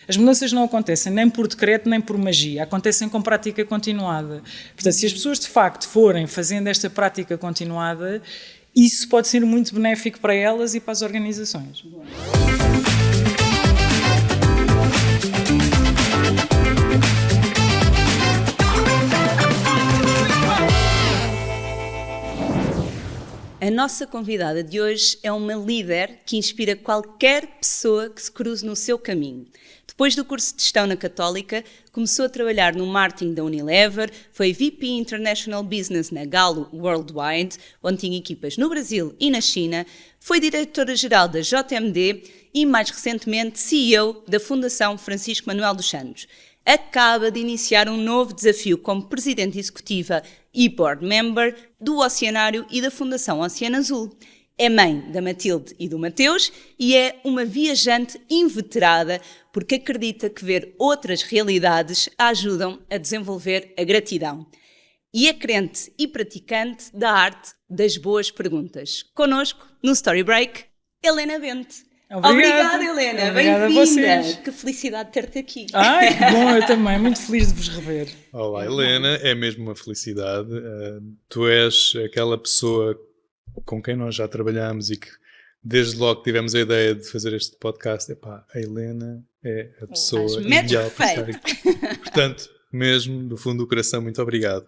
As mudanças não acontecem nem por decreto nem por magia, acontecem com prática continuada. Portanto, se as pessoas de facto forem fazendo esta prática continuada, isso pode ser muito benéfico para elas e para as organizações. A nossa convidada de hoje é uma líder que inspira qualquer pessoa que se cruze no seu caminho. Depois do curso de gestão na Católica, começou a trabalhar no marketing da Unilever, foi VP International Business na Galo Worldwide, onde tinha equipas no Brasil e na China, foi diretora-geral da JMD e, mais recentemente, CEO da Fundação Francisco Manuel dos Santos. Acaba de iniciar um novo desafio como presidente executiva e board member do Oceanário e da Fundação Oceano Azul. É mãe da Matilde e do Mateus e é uma viajante inveterada porque acredita que ver outras realidades a ajudam a desenvolver a gratidão. E é crente e praticante da arte das boas perguntas. Connosco, no Story Break, Helena Bente. Obrigada, Helena. Bem-vinda. Que felicidade ter-te aqui. Ai, que bom, eu também. Muito feliz de vos rever. Olá, Helena. É mesmo uma felicidade. Tu és aquela pessoa com quem nós já trabalhamos e que desde logo tivemos a ideia de fazer este podcast. Epá, a Helena é a pessoa ideal para estar aqui. Portanto, mesmo do fundo do coração, muito obrigado.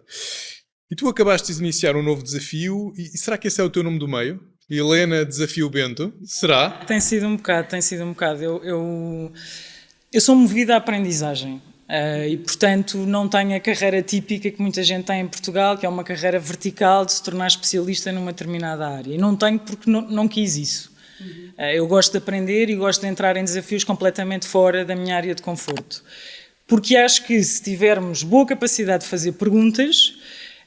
E tu acabaste de iniciar um novo desafio e será que esse é o teu nome do meio? Helena Desafio Bento? Será? Tem sido um bocado. Eu sou movida à aprendizagem e, portanto, não tenho a carreira típica que muita gente tem em Portugal, que é uma carreira vertical de se tornar especialista numa determinada área. E não tenho porque não quis isso. Eu gosto de aprender e gosto de entrar em desafios completamente fora da minha área de conforto. Porque acho que se tivermos boa capacidade de fazer perguntas,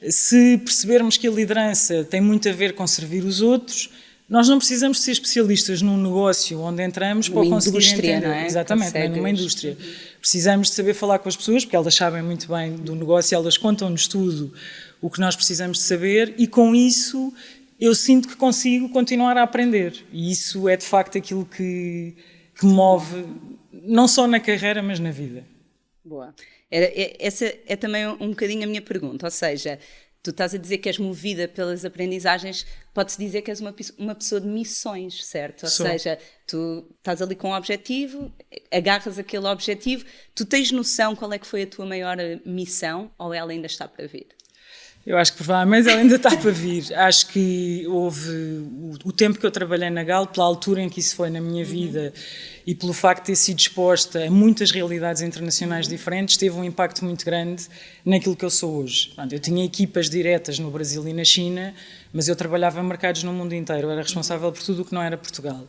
se percebermos que a liderança tem muito a ver com servir os outros, nós não precisamos ser especialistas num negócio onde entramos para conseguir entender. Não é? Exatamente, não é numa indústria. Precisamos de saber falar com as pessoas, porque elas sabem muito bem do negócio, elas contam-nos tudo o que nós precisamos de saber e com isso eu sinto que consigo continuar a aprender. E isso é de facto aquilo que me move, não só na carreira, mas na vida. Boa. Essa é também um bocadinho a minha pergunta, ou seja, tu estás a dizer que és movida pelas aprendizagens, pode-se dizer que és uma pessoa de missões, certo? Ou seja, tu estás ali com um objetivo, agarras aquele objetivo, tu tens noção qual é que foi a tua maior missão ou ela ainda está para vir? Eu acho que provavelmente ela ainda está para vir. Acho que houve o tempo que eu trabalhei na Galo, pela altura em que isso foi na minha vida e pelo facto de ter sido exposta a muitas realidades internacionais diferentes, teve um impacto muito grande naquilo que eu sou hoje. Eu tinha equipas diretas no Brasil e na China, mas eu trabalhava em mercados no mundo inteiro, eu era responsável por tudo o que não era Portugal.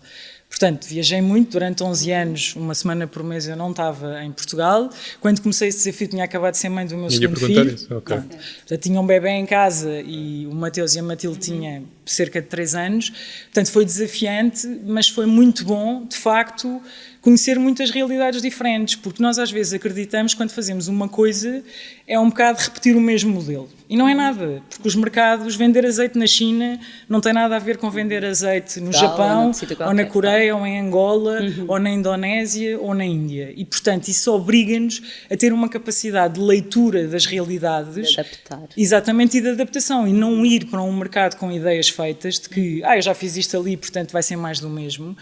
Portanto, viajei muito, durante 11 anos, uma semana por mês eu não estava em Portugal. Quando comecei esse desafio tinha acabado de ser mãe do meu segundo filho. Isso. Okay. Portanto, tinha um bebê em casa e o Mateus e a Matilde tinham cerca de 3 anos. Portanto, foi desafiante, mas foi muito bom, de facto, conhecer muitas realidades diferentes, porque nós às vezes acreditamos que quando fazemos uma coisa é um bocado repetir o mesmo modelo. E não é nada, porque os mercados, vender azeite na China não tem nada a ver com vender azeite no Japão, ou na Coreia, ou em Angola, ou na Indonésia, ou na Índia. E, portanto, isso obriga-nos a ter uma capacidade de leitura das realidades. De adaptar. Exatamente, e de adaptação. E não ir para um mercado com ideias feitas de que, eu já fiz isto ali, portanto vai ser mais do mesmo.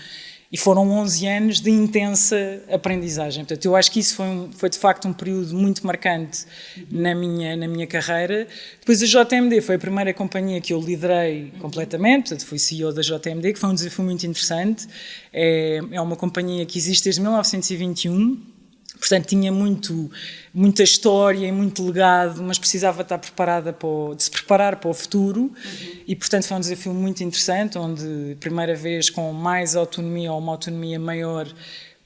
E foram 11 anos de intensa aprendizagem. Portanto, eu acho que isso foi de facto um período muito marcante na minha carreira. Depois a JMD foi a primeira companhia que eu liderei completamente, portanto fui CEO da JMD, que foi um desafio muito interessante. É uma companhia que existe desde 1921, portanto tinha muita história e muito legado, mas precisava estar preparada de se preparar para o futuro e, portanto, foi um desafio muito interessante, onde, primeira vez, com mais autonomia ou uma autonomia maior,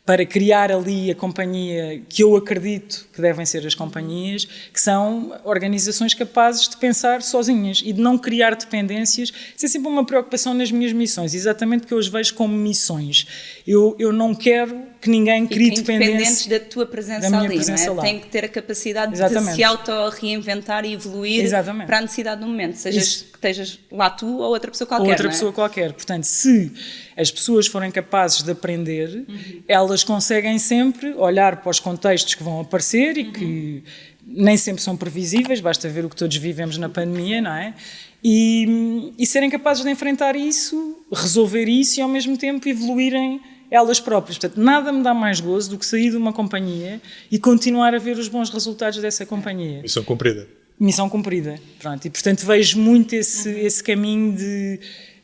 para criar ali a companhia que eu acredito que devem ser as companhias, que são organizações capazes de pensar sozinhas e de não criar dependências. Isso é sempre uma preocupação nas minhas missões, exatamente porque eu as vejo como missões. Eu não quero que ninguém crie independentes da tua presença minha ali, presença não é? lá. Tem que ter a capacidade Exatamente. de se auto-reinventar e evoluir Exatamente. para a necessidade do momento, que estejas lá tu ou outra pessoa qualquer. Ou outra não é? pessoa qualquer. Portanto, se as pessoas forem capazes de aprender, elas conseguem sempre olhar para os contextos que vão aparecer e que nem sempre são previsíveis, basta ver o que todos vivemos na pandemia, não é? E serem capazes de enfrentar isso, resolver isso e ao mesmo tempo evoluírem elas próprias. Portanto, nada me dá mais gozo do que sair de uma companhia e continuar a ver os bons resultados dessa companhia. Missão cumprida. Missão cumprida, pronto. E portanto vejo muito esse caminho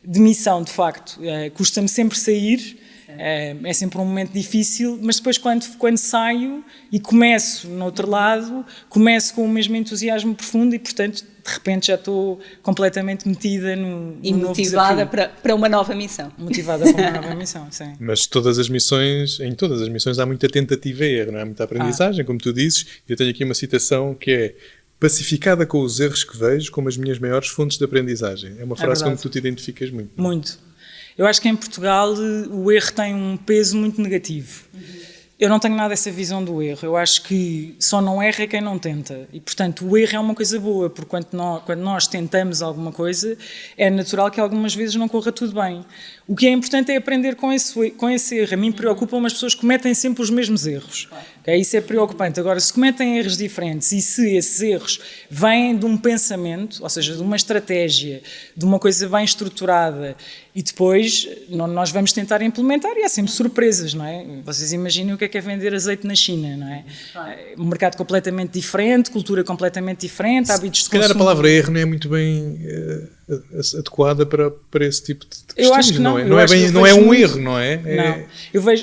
de missão, de facto. Custa-me sempre sair, é sempre um momento difícil, mas depois quando saio e começo no outro lado, começo com o mesmo entusiasmo profundo e portanto de repente já estou completamente metida no novo motivada desafio. para uma nova missão. Motivada para uma nova missão, sim. Mas em todas as missões há muita tentativa e erro, não é? Muita aprendizagem, como tu dizes. Eu tenho aqui uma citação que é: pacificada com os erros que vejo como as minhas maiores fontes de aprendizagem. É uma frase com que tu te identificas muito. Muito. Eu acho que em Portugal o erro tem um peso muito negativo. Eu não tenho nada essa visão do erro. Eu acho que só não erra quem não tenta. E, portanto, o erro é uma coisa boa, porque quando nós tentamos alguma coisa, é natural que algumas vezes não corra tudo bem. O que é importante é aprender com esse erro. A mim preocupam as pessoas que cometem sempre os mesmos erros. Okay? Isso é preocupante. Agora, se cometem erros diferentes e se esses erros vêm de um pensamento, ou seja, de uma estratégia, de uma coisa bem estruturada, e depois nós vamos tentar implementar e há sempre surpresas, não é? Vocês imaginem o que é vender azeite na China, não é? Um mercado completamente diferente, cultura completamente diferente, hábitos de consumo. Se calhar a palavra erro não é muito bem adequada para esse tipo de questões. Eu acho que não. Não é um erro, não é? Não.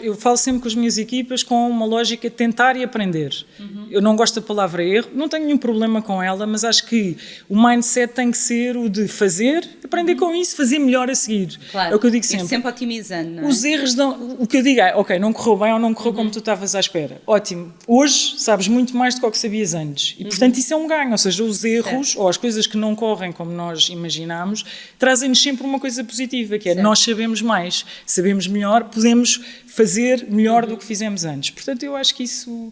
Eu falo sempre com as minhas equipas com uma lógica de tentar e aprender. Eu não gosto da palavra erro, não tenho nenhum problema com ela, mas acho que o mindset tem que ser o de fazer, aprender com isso, fazer melhor a seguir. Claro. É o que eu digo sempre. E sempre otimizando, não é? Os erros o que eu digo é, ok, não correu bem ou não correu como tu estavas à espera. Ótimo. Hoje sabes muito mais do que o que sabias antes. E, portanto, isso é um ganho. Ou seja, os erros ou as coisas que não correm como nós imaginámos trazem-nos sempre uma coisa positiva, que é nós sabemos mais, sabemos melhor, podemos fazer melhor do que fizemos antes. Portanto, eu acho que isso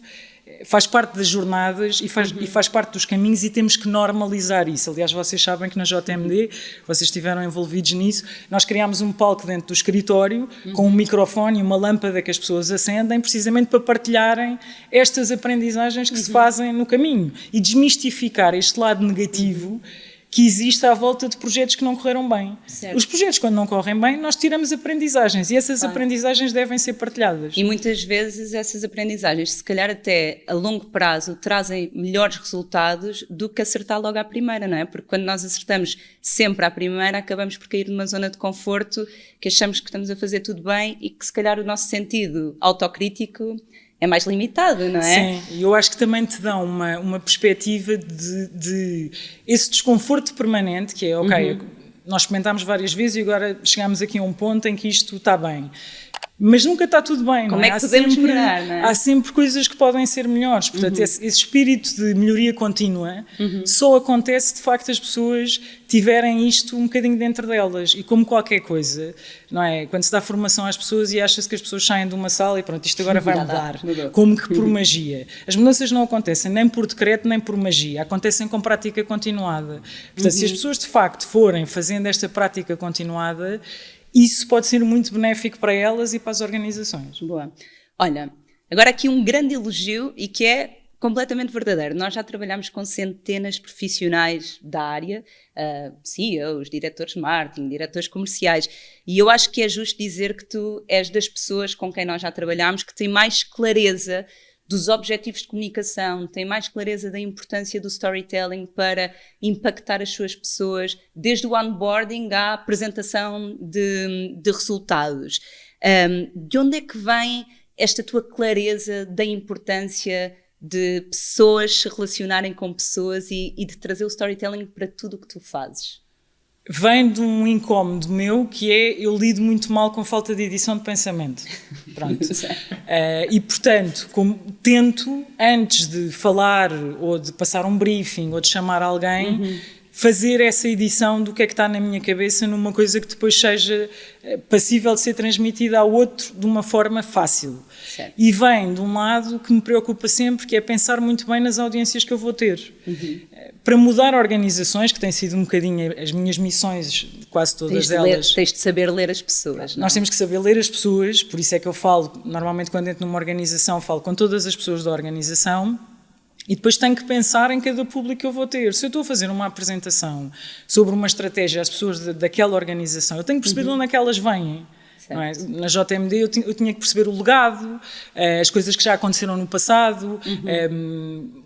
faz parte das jornadas e faz parte dos caminhos e temos que normalizar isso. Aliás, vocês sabem que na JMD, vocês estiveram envolvidos nisso, nós criámos um palco dentro do escritório com um microfone e uma lâmpada que as pessoas acendem precisamente para partilharem estas aprendizagens que se fazem no caminho e desmistificar este lado negativo que existe à volta de projetos que não correram bem. Certo. Os projetos, quando não correm bem, nós tiramos aprendizagens e essas aprendizagens devem ser partilhadas. E muitas vezes essas aprendizagens, se calhar até a longo prazo, trazem melhores resultados do que acertar logo à primeira, não é? Porque quando nós acertamos sempre à primeira, acabamos por cair numa zona de conforto que achamos que estamos a fazer tudo bem e que se calhar o nosso sentido autocrítico é mais limitado, não é? Sim, e eu acho que também te dá uma perspectiva de esse desconforto permanente, que é, ok, nós experimentámos várias vezes e agora chegamos aqui a um ponto em que isto está bem. Mas nunca está tudo bem, Como não é? é que podemos melhorar, não é? Há sempre coisas que podem ser melhores. Portanto, esse espírito de melhoria contínua só acontece, de facto, as pessoas tiverem isto um bocadinho dentro delas. E como qualquer coisa, não é? Quando se dá formação às pessoas e acha-se que as pessoas saem de uma sala e pronto, isto agora vai mudar. Como que por magia. As mudanças não acontecem nem por decreto, nem por magia. Acontecem com prática continuada. Portanto, se as pessoas, de facto, forem fazendo esta prática continuada, isso pode ser muito benéfico para elas e para as organizações. Boa. Olha, agora aqui um grande elogio e que é completamente verdadeiro. Nós já trabalhamos com centenas de profissionais da área, CEOs, diretores de marketing, diretores comerciais, e eu acho que é justo dizer que tu és das pessoas com quem nós já trabalhamos que tem mais clareza dos objetivos de comunicação, tem mais clareza da importância do storytelling para impactar as suas pessoas, desde o onboarding à apresentação de resultados. De onde é que vem esta tua clareza da importância de pessoas se relacionarem com pessoas e de trazer o storytelling para tudo o que tu fazes? Vem de um incómodo meu, que é, eu lido muito mal com falta de edição de pensamento. Pronto. E, portanto, como tento, antes de falar, ou de passar um briefing, ou de chamar alguém, fazer essa edição do que é que está na minha cabeça numa coisa que depois seja passível de ser transmitida ao outro de uma forma fácil. Certo. E vem de um lado que me preocupa sempre, que é pensar muito bem nas audiências que eu vou ter. Para mudar organizações, que tem sido um bocadinho as minhas missões, quase todas elas. Tens de saber ler as pessoas, não? Nós temos que saber ler as pessoas, por isso é que eu falo, normalmente quando entro numa organização, falo com todas as pessoas da organização e depois tenho que pensar em cada público que eu vou ter. Se eu estou a fazer uma apresentação sobre uma estratégia às pessoas daquela organização, eu tenho que perceber de onde é que elas vêm. Não é? Na JMD eu tinha que perceber o legado, as coisas que já aconteceram no passado,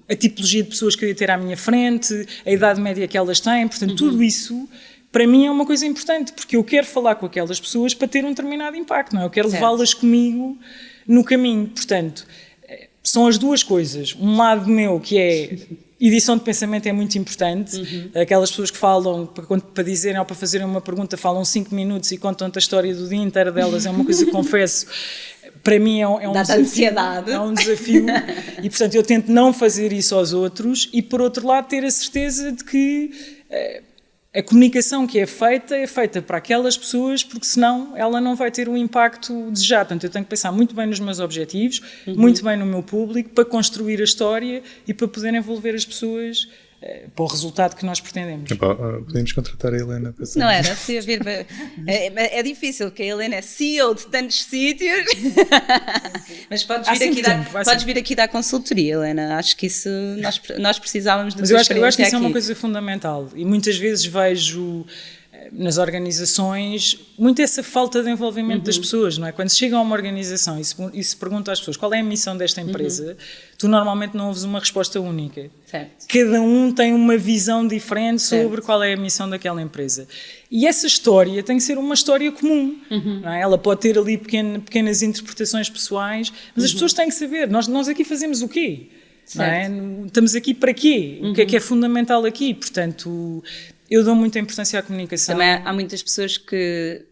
a tipologia de pessoas que eu ia ter à minha frente, a idade média que elas têm, portanto tudo isso para mim é uma coisa importante, porque eu quero falar com aquelas pessoas para ter um determinado impacto, não é? Eu quero levá-las comigo no caminho, portanto são as duas coisas, um lado meu que é edição de pensamento é muito importante, aquelas pessoas que falam, para dizerem ou para fazerem uma pergunta, falam 5 minutos e contam-te a história do dia inteiro delas, é uma coisa que confesso, para mim é um desafio. Ansiedade. É um desafio e, portanto, eu tento não fazer isso aos outros e, por outro lado, ter a certeza de que a comunicação que é feita para aquelas pessoas, porque senão ela não vai ter o impacto desejado. Portanto, eu tenho que pensar muito bem nos meus objetivos, muito bem no meu público, para construir a história e para poder envolver as pessoas para o resultado que nós pretendemos. Podemos contratar a Helena para Não era? Se eu vir, é difícil, porque a Helena é CEO de tantos sítios. Mas podes vir aqui dar consultoria, Helena. Acho que isso nós precisávamos de. Mas eu acho que isso é uma coisa fundamental. E muitas vezes vejo nas organizações muito essa falta de envolvimento das pessoas, não é? Quando se chega a uma organização e se pergunta às pessoas qual é a missão desta empresa, tu normalmente não ouves uma resposta única. Certo. Cada um tem uma visão diferente sobre qual é a missão daquela empresa. E essa história tem que ser uma história comum. Não é? Ela pode ter ali pequenas interpretações pessoais, mas as pessoas têm que saber, nós aqui fazemos o quê? Não é? Estamos aqui para quê? O que é fundamental aqui? Portanto, eu dou muita importância à comunicação. Também há muitas pessoas que,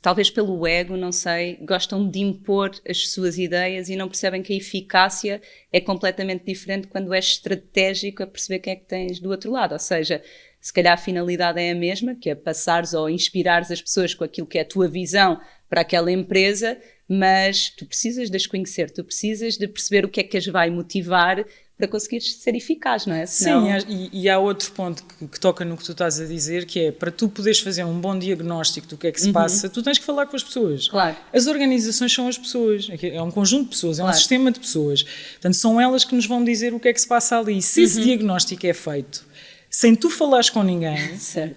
talvez pelo ego, não sei, gostam de impor as suas ideias e não percebem que a eficácia é completamente diferente quando és estratégico a perceber quem é que tens do outro lado. Ou seja, se calhar a finalidade é a mesma, que é passares ou inspirares as pessoas com aquilo que é a tua visão para aquela empresa, mas tu precisas de as conhecer, tu precisas de perceber o que é que as vai motivar para conseguires ser eficaz, não é? Senão... Sim, e há outro ponto que toca no que tu estás a dizer, que é, para tu poderes fazer um bom diagnóstico do que é que se passa, tu tens que falar com as pessoas. Claro. As organizações são as pessoas, é um conjunto de pessoas, é um sistema de pessoas. Portanto, são elas que nos vão dizer o que é que se passa ali. Se esse diagnóstico é feito sem tu falares com ninguém,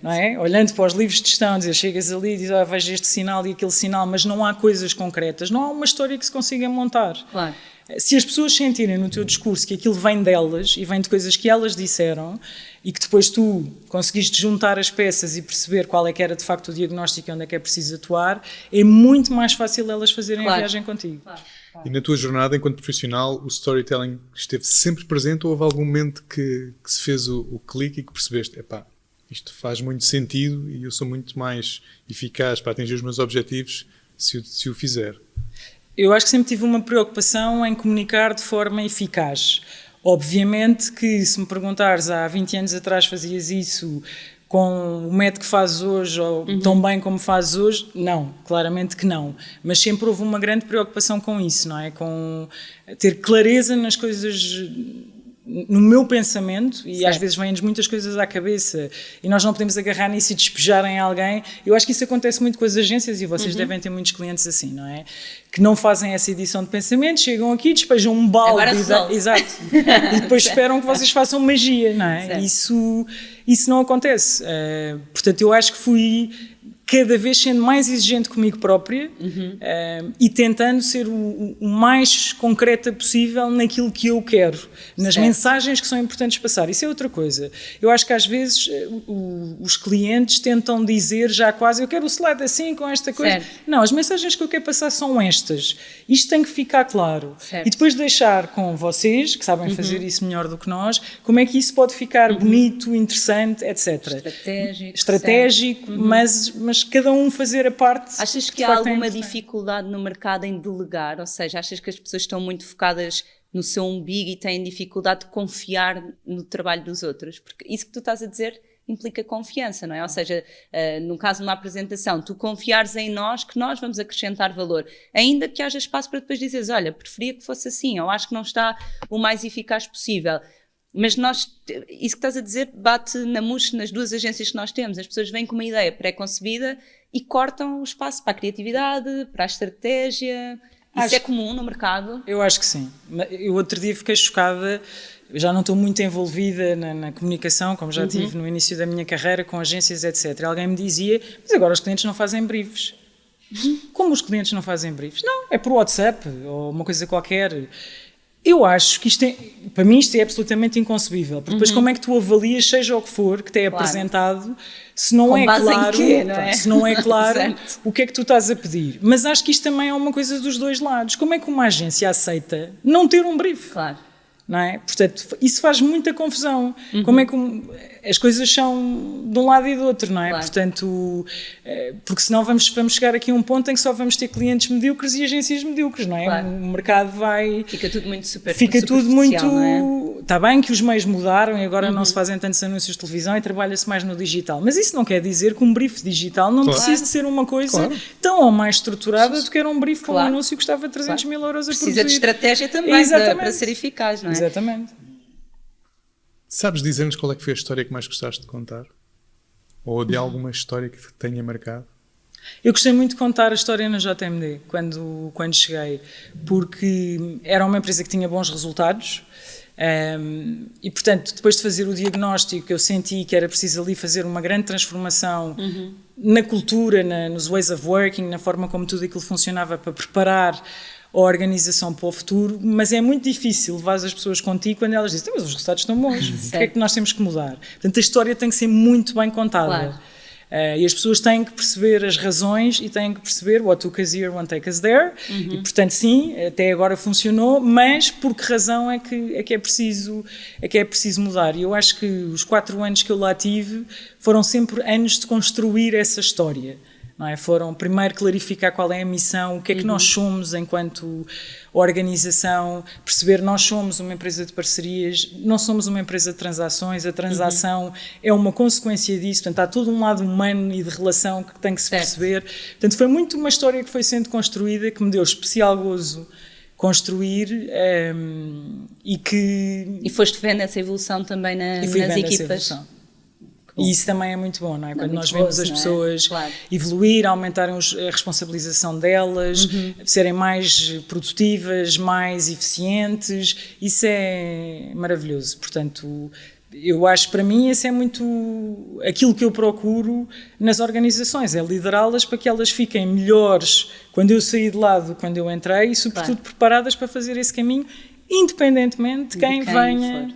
não é? Olhando para os livros de gestão, dizer, chegas ali e dizes, vejo este sinal e aquele sinal, mas não há coisas concretas, não há uma história que se consiga montar. Claro. Se as pessoas sentirem no teu discurso que aquilo vem delas e vem de coisas que elas disseram e que depois tu conseguiste juntar as peças e perceber qual é que era de facto o diagnóstico e onde é que é preciso atuar, é muito mais fácil elas fazerem a viagem contigo. Claro. E na tua jornada enquanto profissional, o storytelling esteve sempre presente ou houve algum momento que se fez o clique e que percebeste, isto faz muito sentido e eu sou muito mais eficaz para atingir os meus objetivos se o fizer? Eu acho que sempre tive uma preocupação em comunicar de forma eficaz. Obviamente que se me perguntares há 20 anos atrás fazias isso com o método que fazes hoje ou tão bem como fazes hoje, não, claramente que não. Mas sempre houve uma grande preocupação com isso, não é? Com ter clareza nas coisas, no meu pensamento, e às vezes vêm-nos muitas coisas à cabeça e nós não podemos agarrar nisso e despejar em alguém. Eu acho que isso acontece muito com as agências e vocês devem ter muitos clientes assim, não é? Que não fazem essa edição de pensamento, chegam aqui, despejam um balde, exato, e depois esperam que vocês façam magia, não é? Isso não acontece. Portanto, eu acho que fui cada vez sendo mais exigente comigo própria e tentando ser o mais concreta possível naquilo que eu quero, nas mensagens que são importantes passar. Isso é outra coisa. Eu acho que às vezes os clientes tentam dizer já quase, eu quero o slide assim, com esta coisa. Certo. Não, as mensagens que eu quero passar são estas. Isto tem que ficar claro. Certo. E depois deixar com vocês, que sabem fazer isso melhor do que nós, como é que isso pode ficar bonito, interessante, etc. Estratégico, mas cada um fazer a parte. Achas que há alguma dificuldade no mercado em delegar? Ou seja, achas que as pessoas estão muito focadas no seu umbigo e têm dificuldade de confiar no trabalho dos outros? Porque isso que tu estás a dizer implica confiança, não é? Ou seja, no caso de uma apresentação, tu confiares em nós que nós vamos acrescentar valor, ainda que haja espaço para depois dizeres, olha, preferia que fosse assim, ou acho que não está o mais eficaz possível. Mas isso que estás a dizer bate na mousse nas duas agências que nós temos. As pessoas vêm com uma ideia pré-concebida e cortam o espaço para a criatividade, para a estratégia. Isso é comum no mercado? Eu acho que sim. Eu outro dia fiquei chocada, eu já não estou muito envolvida na comunicação, como já tive no início da minha carreira, com agências, etc. Alguém me dizia, mas agora os clientes não fazem briefs. Como os clientes não fazem briefs? Não, é por WhatsApp ou uma coisa qualquer. Eu acho que para mim isto é absolutamente inconcebível, porque depois como é que tu avalias, seja o que for, que te é apresentado, se não é claro, se não é claro o que é que tu estás a pedir. Mas acho que isto também é uma coisa dos dois lados. Como é que uma agência aceita não ter um brief? Claro. Não é? Portanto, isso faz muita confusão. Como é que as coisas são de um lado e do outro, não é? Claro. Portanto, porque senão vamos chegar aqui a um ponto em que só vamos ter clientes medíocres e agências medíocres, não é? Claro. O mercado vai... Fica tudo muito Fica tudo muito... não é? Está bem que os meios mudaram e agora não se fazem tantos anúncios de televisão e trabalha-se mais no digital, mas isso não quer dizer que um brief digital não precisa de ser uma coisa tão ou mais estruturada do que era um brief com um anúncio que custava 300 mil euros a produzir. Precisa de estratégia também para ser eficaz, não é? Exatamente. Sabes dizer-nos qual é que foi a história que mais gostaste de contar? Ou de alguma história que te tenha marcado? Eu gostei muito de contar a história na JMD, quando cheguei, porque era uma empresa que tinha bons resultados e, portanto, depois de fazer o diagnóstico, eu senti que era preciso ali fazer uma grande transformação na cultura, nos ways of working, na forma como tudo aquilo funcionava para preparar a organização para o futuro, mas é muito difícil levar as pessoas contigo quando elas dizem, mas os resultados estão bons, o que é que nós temos que mudar? Portanto, a história tem que ser muito bem contada. Claro. E as pessoas têm que perceber as razões e têm que perceber what took us here won't take us there. E, portanto, sim, até agora funcionou, mas por que razão é que é preciso mudar? E eu acho que os 4 anos que eu lá tive foram sempre anos de construir essa história. Não é? Foram primeiro clarificar qual é a missão, o que é que nós somos enquanto organização, perceber nós somos uma empresa de parcerias, não somos uma empresa de transações, a transação é uma consequência disso, portanto há todo um lado humano e de relação que tem que se perceber. Portanto foi muito uma história que foi sendo construída, que me deu especial gozo construir e foste vendo essa evolução também nas equipas. E isso também é muito bom, não é? Quando nós vemos as pessoas evoluir, aumentarem a responsabilização delas, serem mais produtivas, mais eficientes, isso é maravilhoso. Portanto, eu acho, para mim, esse é muito aquilo que eu procuro nas organizações, é liderá-las para que elas fiquem melhores quando eu saí de lá do quando eu entrei e, sobretudo, preparadas para fazer esse caminho, independentemente de quem venha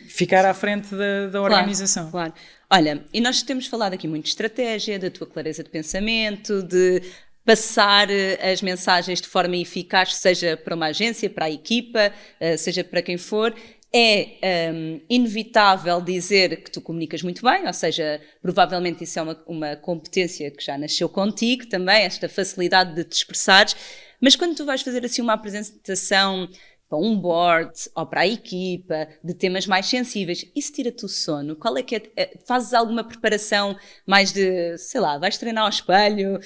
ficar à frente da organização. Claro. Olha, e nós temos falado aqui muito de estratégia, da tua clareza de pensamento, de passar as mensagens de forma eficaz, seja para uma agência, para a equipa, seja para quem for. É inevitável dizer que tu comunicas muito bem, ou seja, provavelmente isso é uma competência que já nasceu contigo também, esta facilidade de te expressares, mas quando tu vais fazer assim uma apresentação para um board ou para a equipa, de temas mais sensíveis, isso tira-te o sono? Qual é que é? Fazes alguma preparação mais de, sei lá, vais treinar ao espelho,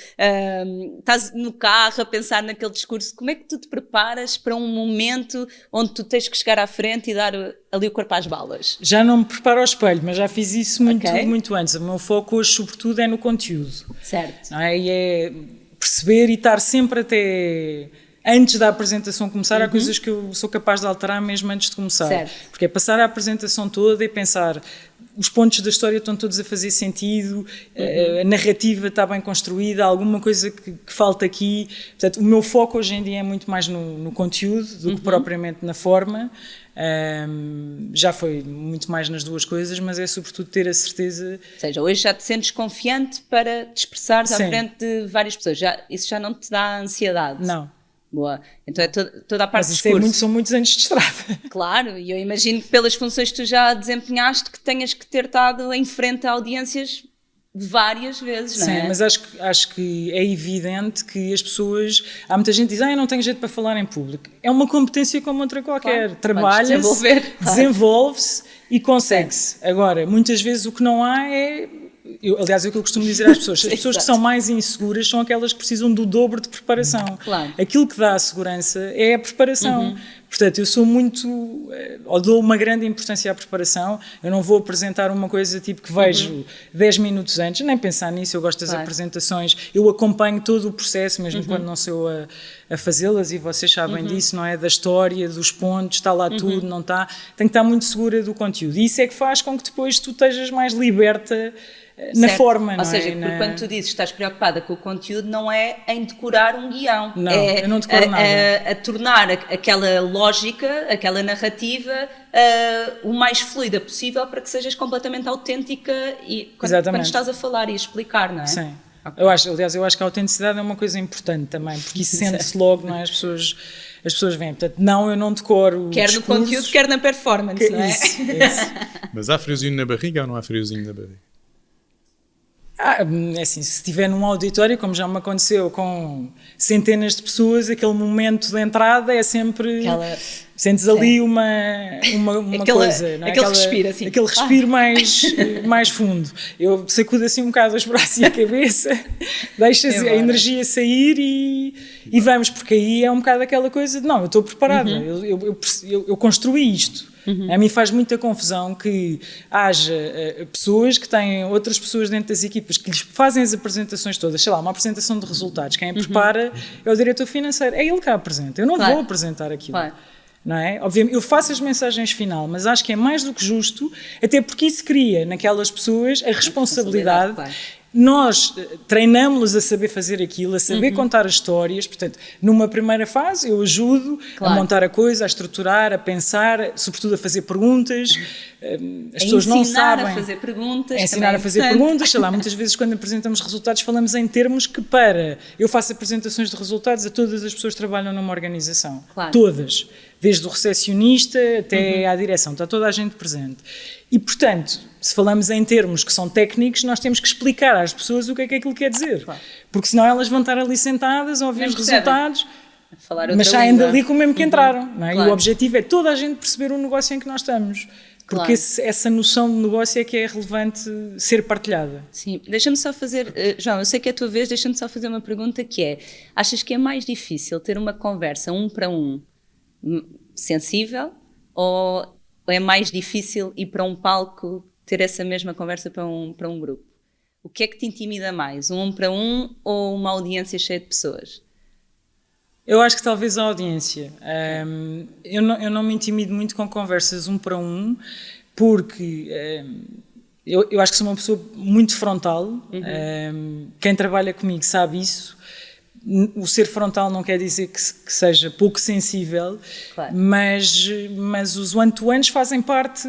estás no carro a pensar naquele discurso, como é que tu te preparas para um momento onde tu tens que chegar à frente e dar ali o corpo às balas? Já não me preparo ao espelho, mas já fiz isso muito antes. O meu foco hoje, sobretudo, é no conteúdo. Certo. Não é? E é perceber e estar sempre até... Antes da apresentação começar, há coisas que eu sou capaz de alterar mesmo antes de começar. Certo. Porque é passar a apresentação toda e pensar, os pontos da história estão todos a fazer sentido, a narrativa está bem construída, há alguma coisa que falta aqui. Portanto, o meu foco hoje em dia é muito mais no conteúdo do que propriamente na forma. Já foi muito mais nas duas coisas, mas é sobretudo ter a certeza... Ou seja, hoje já te sentes confiante para te expressares à frente de várias pessoas. Isso já não te dá ansiedade? Não. Boa. Então é toda a parte do discurso. Mas são muitos anos de estrada. Claro, e eu imagino que pelas funções que tu já desempenhaste que tenhas que ter estado em frente a audiências várias vezes, não é? Sim, mas acho que é evidente que as pessoas... Há muita gente que diz, eu não tenho jeito para falar em público. É uma competência como outra qualquer. Claro, Trabalha-se, desenvolve-se e consegue-se. Agora, muitas vezes o que não há é... aliás, é o que eu costumo dizer às pessoas. As pessoas que são mais inseguras são aquelas que precisam do dobro de preparação. Claro. Aquilo que dá a segurança é a preparação. Portanto, eu sou muito... ou dou uma grande importância à preparação. Eu não vou apresentar uma coisa tipo que vejo 10 minutos antes, nem pensar nisso. Eu gosto das apresentações. Eu acompanho todo o processo, mesmo quando não sou a fazê-las, e vocês sabem disso, não é? Da história, dos pontos, está lá tudo, não está. Tenho que estar muito segura do conteúdo. E isso é que faz com que depois tu estejas mais liberta na forma, não é? Ou seja, porque quando tu dizes que estás preocupada com o conteúdo, não é em decorar um guião. Não, eu não decoro nada. A tornar aquela lógica, aquela narrativa, o mais fluida possível para que sejas completamente autêntica e quando estás a falar e a explicar, não é? Sim. Okay. Eu acho que a autenticidade é uma coisa importante também, porque isso sente-se logo, não é? As pessoas veem. Portanto, eu não decoro quer no conteúdo, quer na performance, não é? Isso. Mas há friozinho na barriga ou não há friozinho na barriga? É assim, se estiver num auditório, como já me aconteceu com centenas de pessoas, aquele momento de entrada é sempre... Sentes ali uma coisa, não é? Aquele respiro, assim. Aquele respiro mais fundo. Eu sacudo assim um bocado os braços e a cabeça, deixo a energia sair e vamos, porque aí é um bocado aquela coisa de, não, eu estou preparada, eu construí isto. A mim faz muita confusão que haja pessoas que têm outras pessoas dentro das equipas que lhes fazem as apresentações todas, sei lá, uma apresentação de resultados, quem a prepara é o diretor financeiro, é ele que a apresenta, eu não vou apresentar aquilo. Não é? Obviamente, eu faço as mensagens final, mas acho que é mais do que justo, até porque isso cria naquelas pessoas a responsabilidade. Nós treinamos-los a saber fazer aquilo, a saber contar as histórias. Portanto, numa primeira fase eu ajudo a montar a coisa, a estruturar, a pensar, sobretudo a fazer perguntas. As pessoas não sabem. A fazer perguntas. Ensinar a fazer perguntas. Sei lá, muitas vezes quando apresentamos resultados falamos em termos que eu faço apresentações de resultados a todas as pessoas que trabalham numa organização. Todas. Desde o recepcionista até à direção, está toda a gente presente. E, portanto, se falamos em termos que são técnicos, nós temos que explicar às pessoas o que é que aquilo quer dizer. Porque senão elas vão estar ali sentadas a ouvir os resultados, mas saem dali com o mesmo que entraram. Não é? E o objetivo é toda a gente perceber o negócio em que nós estamos. Porque essa noção de negócio é que é relevante ser partilhada. Sim, deixa-me só fazer... João, eu sei que é a tua vez, deixa-me só fazer uma pergunta que é, achas que é mais difícil ter uma conversa 1 para 1 sensível ou é mais difícil ir para um palco ter essa mesma conversa para um grupo? O que é que te intimida mais, 1 para 1 ou uma audiência cheia de pessoas? Eu acho que talvez a audiência. Eu não me intimido muito com conversas 1 para 1 porque eu acho que sou uma pessoa muito frontal. Quem trabalha comigo sabe isso. O ser frontal não quer dizer que seja pouco sensível, mas os one-to-ones fazem parte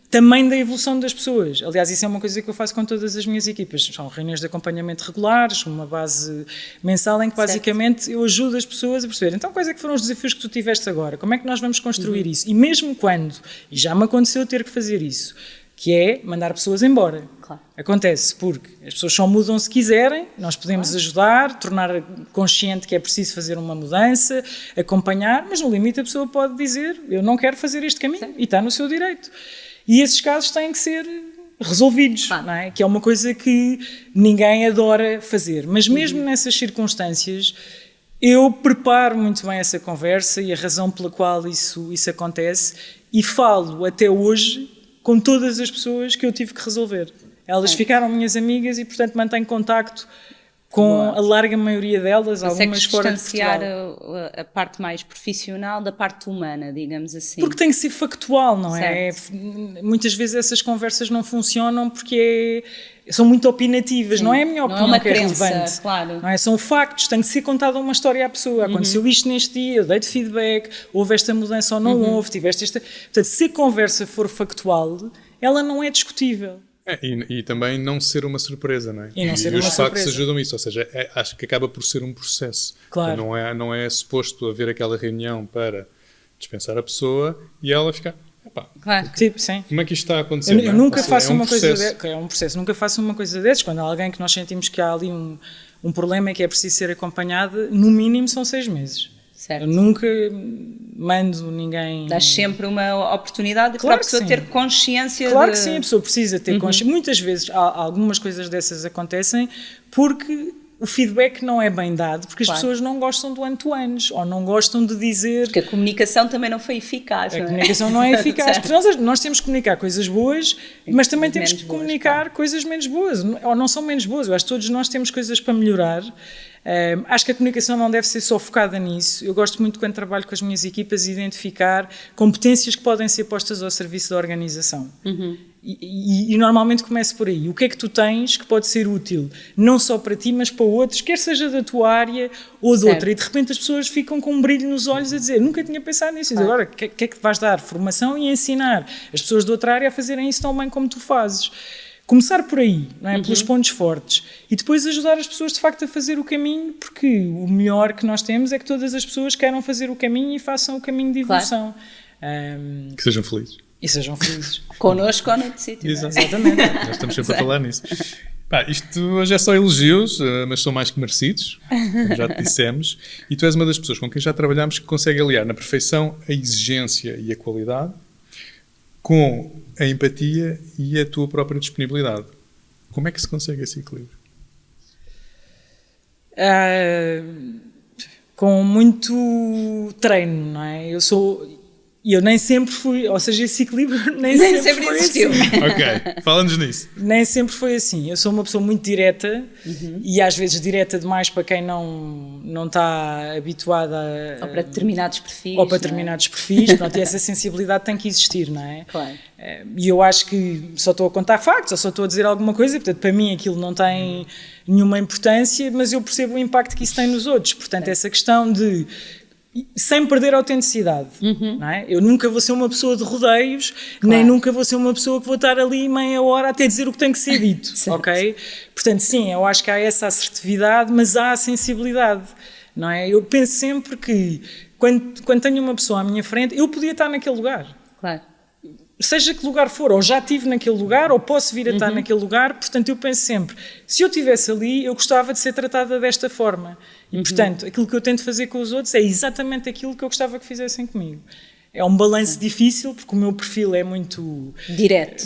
também da evolução das pessoas. Aliás, isso é uma coisa que eu faço com todas as minhas equipas. São reuniões de acompanhamento regulares, uma base mensal em que basicamente eu ajudo as pessoas a perceber, então quais é que foram os desafios que tu tiveste agora? Como é que nós vamos construir isso? E mesmo quando, e já me aconteceu ter que fazer isso, que é mandar pessoas embora. Acontece porque as pessoas só mudam se quiserem, nós podemos ajudar, tornar consciente que é preciso fazer uma mudança, acompanhar, mas no limite a pessoa pode dizer, eu não quero fazer este caminho, e está no seu direito. E esses casos têm que ser resolvidos, não é? Que é uma coisa que ninguém adora fazer. Mas mesmo nessas circunstâncias, eu preparo muito bem essa conversa e a razão pela qual isso acontece, e falo até hoje com todas as pessoas que eu tive que resolver. Elas ficaram minhas amigas e, portanto, mantenho contacto com a larga maioria delas, algumas fora de Portugal. Distanciar a parte mais profissional da parte humana, digamos assim. Porque tem que ser factual, não é? Muitas vezes essas conversas não funcionam porque são muito opinativas, não é a minha opinião que é relevante. Não é? São factos, tem que ser contada uma história à pessoa. Aconteceu isto neste dia, eu dei-te feedback, houve esta mudança ou não houve, tiveste esta... Portanto, se a conversa for factual, ela não é discutível. E também não ser uma surpresa, não é? E não ser uma os surpresa. factos ajudam isso, ou seja, acho que acaba por ser um processo. Não é suposto haver aquela reunião para dispensar a pessoa e ela ficar, epá, Claro. Tipo, sim. como é que isto está a acontecer? Eu nunca faço um uma coisa processo. é um processo, nunca faço uma coisa dessas. Quando há alguém que nós sentimos que há ali um problema e que é preciso ser acompanhado, no mínimo são 6 meses. Certo. Eu nunca mando ninguém. Dás sempre uma oportunidade Claro para a pessoa que sim. ter consciência Claro de... que sim, a pessoa precisa ter consciência. Muitas vezes algumas coisas dessas acontecem porque o feedback não é bem dado, porque as Claro. pessoas não gostam do one-to-ones ou não gostam de dizer. Porque a comunicação também não foi eficaz, A não é? comunicação não é eficaz. Certo. Porque nós temos que comunicar coisas boas, mas também temos menos que boas, comunicar coisas menos boas. Ou não são menos boas. Eu acho que todos nós temos coisas para melhorar. Acho que a comunicação não deve ser só focada nisso. Eu gosto muito, quando trabalho com as minhas equipas, de identificar competências que podem ser postas ao serviço da organização. E normalmente começo por aí. O que é que tu tens que pode ser útil, não só para ti, mas para outros, quer seja da tua área ou de Certo. outra. E de repente as pessoas ficam com um brilho nos olhos a dizer: nunca tinha pensado nisso. E Claro. agora, o que é que vais dar? Formação e ensinar as pessoas de outra área a fazerem isso tão bem como tu fazes. Começar por aí, não é? Pelos pontos fortes. E depois ajudar as pessoas, de facto, a fazer o caminho, porque o melhor que nós temos é que todas as pessoas queiram fazer o caminho e façam o caminho de evolução. Que sejam felizes. E sejam felizes. Connosco ou noutro sítio. não é? Exatamente. Nós estamos sempre a falar nisso. Pá, isto hoje é só elogios, mas são mais que merecidos, como já te dissemos. E tu és uma das pessoas com quem já trabalhámos que consegue aliar na perfeição a exigência e a qualidade com a empatia e a tua própria disponibilidade. Como é que se consegue esse equilíbrio? Com muito treino, não é? Eu nem sempre fui, ou seja, esse equilíbrio nem sempre foi existiu. assim. Ok, fala-nos nisso. Nem sempre foi assim. Eu sou uma pessoa muito direta e às vezes direta demais para quem não está habituada Ou para determinados perfis. ou para não é? determinados perfis. Pronto, e essa sensibilidade tem que existir, não é? Claro. E eu acho que só estou a contar factos, ou só estou a dizer alguma coisa, portanto, para mim aquilo não tem nenhuma importância, mas eu percebo o impacto que isso tem nos outros. Portanto, essa questão de, sem perder a autenticidade, não é? Eu nunca vou ser uma pessoa de rodeios, nem nunca vou ser uma pessoa que vou estar ali meia hora até dizer o que tem que ser dito, ok? Portanto, sim, eu acho que há essa assertividade, mas há a sensibilidade, não é? Eu penso sempre que, quando tenho uma pessoa à minha frente, eu podia estar naquele lugar. Claro. Seja que lugar for, ou já estive naquele lugar, ou posso vir a estar naquele lugar, portanto eu penso sempre, se eu estivesse ali, eu gostava de ser tratada desta forma. E portanto, aquilo que eu tento fazer com os outros é exatamente aquilo que eu gostava que fizessem comigo. É um balanço difícil, porque o meu perfil é muito Direto.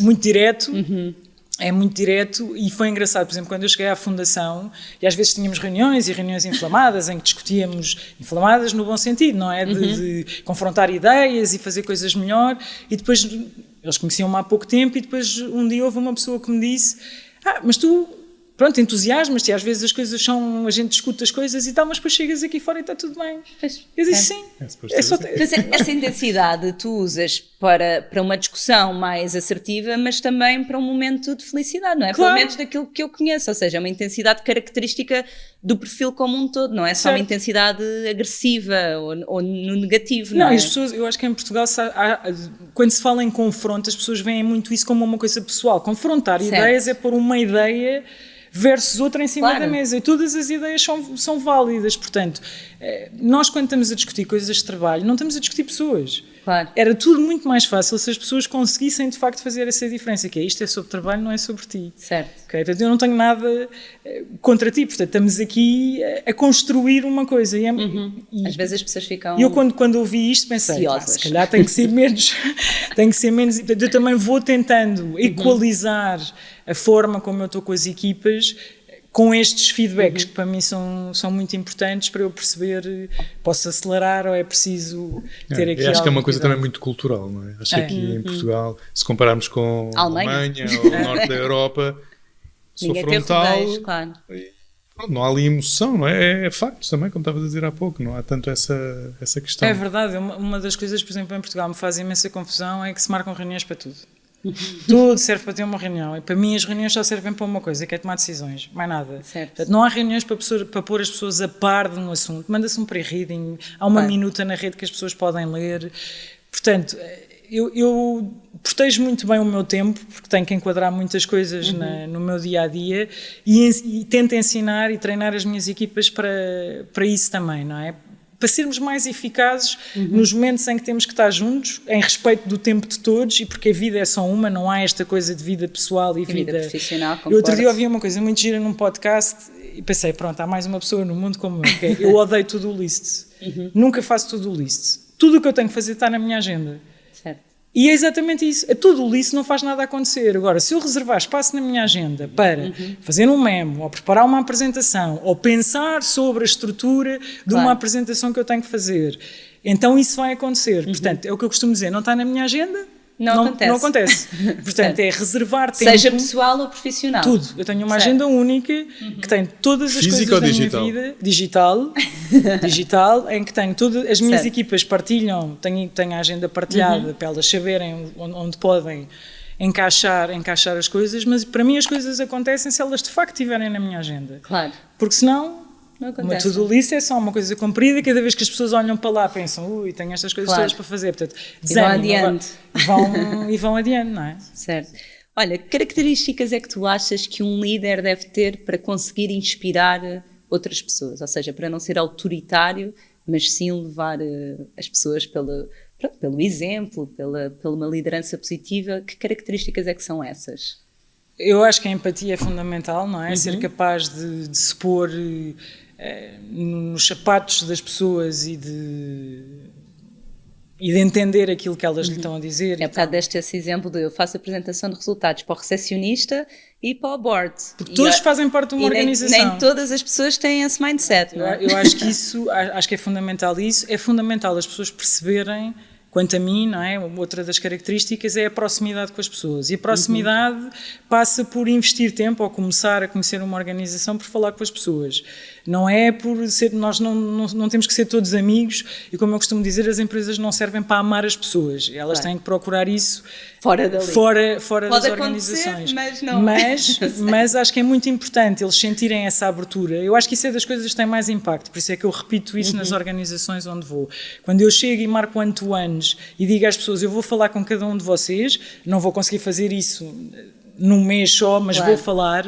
É muito direto, e foi engraçado, por exemplo, quando eu cheguei à Fundação, e às vezes tínhamos reuniões e reuniões inflamadas, em que discutíamos, inflamadas no bom sentido, não é? De confrontar ideias e fazer coisas melhor, e depois, eles conheciam-me há pouco tempo, e depois um dia houve uma pessoa que me disse: mas tu, pronto, entusiasmas-te, e às vezes as coisas são, a gente discute as coisas e tal, mas depois chegas aqui fora e está tudo bem. Eu disse sim. É só Mas essa intensidade tu usas para uma discussão mais assertiva, mas também para um momento de felicidade, não é? Claro. Pelo menos daquilo que eu conheço, ou seja, é uma intensidade característica do perfil como um todo, não é só uma Certo. intensidade agressiva ou no negativo, não, Não, é? e as pessoas, eu acho que em Portugal, quando se fala em confronto, as pessoas veem muito isso como uma coisa pessoal. Confrontar Certo. ideias é pôr uma ideia versus outra em cima Claro. da mesa, e todas as ideias são válidas. Portanto, nós, quando estamos a discutir coisas de trabalho, não estamos a discutir pessoas. Claro. Era tudo muito mais fácil se as pessoas conseguissem de facto fazer essa diferença, que é isto é sobre trabalho, não é sobre ti. Certo. Okay? Portanto, eu não tenho nada contra ti, portanto estamos aqui a construir uma coisa. Às vezes as pessoas ficam... E eu quando ouvi isto pensei, Ansiosas. se calhar tem que ser menos, tem que ser menos. Eu também vou tentando equalizar a forma como eu estou com as equipas, com estes feedbacks que para mim são muito importantes para eu perceber, posso acelerar ou é preciso ter aqui Eu acho que é uma algum coisa cuidado. também muito cultural, não é? Acho que aqui em Portugal, se compararmos com a Alemanha ou o norte da Europa, sou Ninguém tem frontal, rodeios, claro. pronto, não há ali emoção, não é? É factos também, como estavas a dizer há pouco, não há tanto essa questão. É verdade, uma das coisas, por exemplo, em Portugal me faz imensa confusão é que se marcam reuniões para tudo. Tudo serve para ter uma reunião. E para mim as reuniões só servem para uma coisa, que é tomar decisões, mais nada. Certo. Portanto, não há reuniões para pôr as pessoas a par de um assunto. Manda-se um pre-reading, há uma minuta na rede que as pessoas podem ler. Portanto, eu protejo muito bem o meu tempo, porque tenho que enquadrar muitas coisas no meu dia-a-dia e tento ensinar e treinar as minhas equipas para isso também, não é? para sermos mais eficazes nos momentos em que temos que estar juntos, em respeito do tempo de todos, e porque a vida é só uma, não há esta coisa de vida pessoal e vida profissional. Eu outro dia ouvi uma coisa muito gira num podcast e pensei, pronto, há mais uma pessoa no mundo como eu, que é, eu odeio to-do list. Nunca faço to-do list. Tudo o que eu tenho que fazer está na minha agenda. Certo. E é exatamente isso. A to-do list não faz nada acontecer. Agora, se eu reservar espaço na minha agenda para fazer um memo, ou preparar uma apresentação, ou pensar sobre a estrutura de uma apresentação que eu tenho que fazer, então isso vai acontecer. Portanto, é o que eu costumo dizer, não está na minha agenda, não acontece. Portanto, é reservar tempo. Seja pessoal ou profissional. Tudo. Eu tenho uma agenda única que tem todas as Física coisas ou da minha vida. Digital, em que tenho todas as minhas equipas partilham, tenho a agenda partilhada para elas saberem onde podem encaixar as coisas, mas para mim as coisas acontecem se elas de facto estiverem na minha agenda. Claro. Porque senão... Não Uma acontece. to-do list é só uma coisa comprida, cada vez que as pessoas olham para lá pensam, ui, tenho estas coisas todas para fazer, portanto, vão adiante, não é? Certo. Olha, que características é que tu achas que um líder deve ter para conseguir inspirar outras pessoas? Ou seja, para não ser autoritário, mas sim levar as pessoas pelo exemplo, pela uma liderança positiva. Que características é que são essas? Eu acho que a empatia é fundamental, não é? Ser capaz de se pôr nos sapatos das pessoas e de entender aquilo que elas lhe estão a dizer. É por causa deste esse exemplo de eu faço apresentação de resultados para o recepcionista e para o board. Porque todos fazem parte de uma organização. Nem todas as pessoas têm esse mindset, não é? Eu acho que acho que é fundamental isso. É fundamental as pessoas perceberem, quanto a mim, não é? Outra das características é a proximidade com as pessoas. E a proximidade passa por investir tempo ou começar a conhecer uma organização por falar com as pessoas. Não é por ser... Nós não temos que ser todos amigos e, como eu costumo dizer, as empresas não servem para amar as pessoas. Elas têm que procurar isso fora dali. Fora das organizações. Mas não. Mas acho que é muito importante eles sentirem essa abertura. Eu acho que isso é das coisas que tem mais impacto. Por isso é que eu repito isso nas organizações onde vou. Quando eu chego e marco one-to-ones e digo às pessoas, eu vou falar com cada um de vocês, não vou conseguir fazer isso num mês só, mas vou falar.